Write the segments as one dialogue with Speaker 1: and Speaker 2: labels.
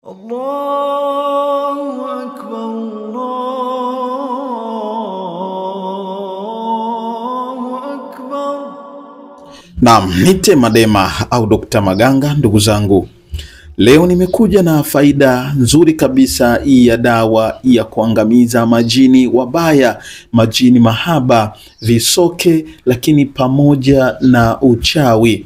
Speaker 1: Allahu Akbar, Allahu Akbar.
Speaker 2: Naam, nite Madema au Dr. Maganga. Ndugu zangu, leo nimekuja na faida nzuri kabisa ya dawa ya kuangamiza majini wabaya, majini mahaba, visoke, lakini pamoja na uchawi.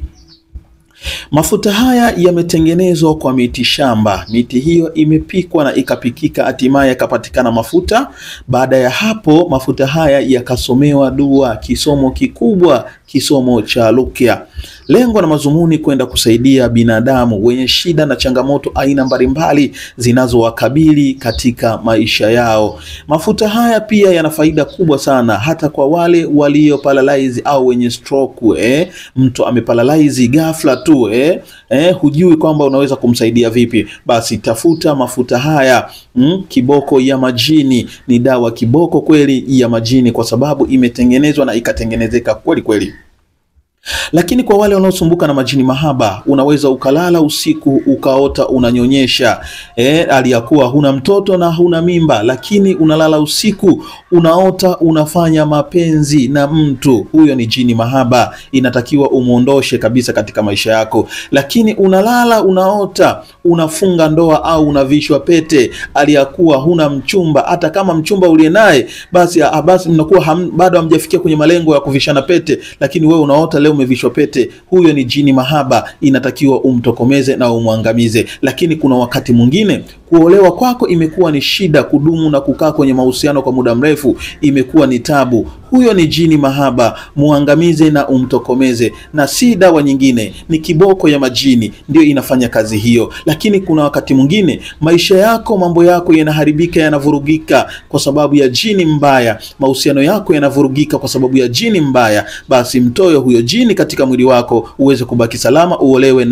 Speaker 2: Mafuta haya yametengenezwa kwa miti shamba. Miti hiyo imepikwa na ikapikika, hatimaye yakapatikana mafuta. Baada ya hapo mafuta haya yakasomewa dua, kisomo kikubwa, kisomo cha ruqya. Lengo na mazumuni kwenda kusaidia binadamu wenye shida na changamoto aina mbalimbali zinazowakabili katika maisha yao. Mafuta haya pia yana faida kubwa sana hata kwa wale walio paralyze au wenye stroke. Mtu ameparalyze ghafla tu, hujui kwamba unaweza kumsaidia vipi, basi tafuta mafuta haya. Kiboko ya majini ni dawa kiboko kweli ya majini, kwa sababu imetengenezwa na ikatengenezeka kweli kweli. Lakini kwa wale wanaosumbuka na majini mahaba, unaweza ukalala usiku ukaota unanyonyesha, aliyakuwa huna mtoto na huna mimba, lakini unalala usiku unaota unafanya mapenzi na mtu. Huyo ni jini mahaba, inatakiwa umuondoshe kabisa katika maisha yako. Lakini unalala unaota unafunga ndoa au unavishwa pete, aliyakuwa huna mchumba, hata kama mchumba uliye naye basi mnakuwa bado hamjafikia kwenye malengo ya kuvishana pete, lakini wewe unaota leo umevishwa pete. Huyo ni jini mahaba, inatakiwa umtokomeze na umwangamize. Lakini kuna wakati mwingine kuolewa kwako imekuwa ni shida, kudumu na kukaa kwenye mahusiano kwa muda mrefu imekuwa ni tabu. Huyo ni jini mahaba, muangamize na umtokomeze, na si dawa nyingine, ni kiboko ya majini ndio inafanya kazi hiyo. Lakini kuna wakati mwingine maisha yako, mambo yako yanaharibika, yanavurugika kwa sababu ya jini mbaya, mahusiano yako yanavurugika kwa sababu ya jini mbaya, basi mtoe huyo jini katika mwili wako uweze kubaki salama, uolewe.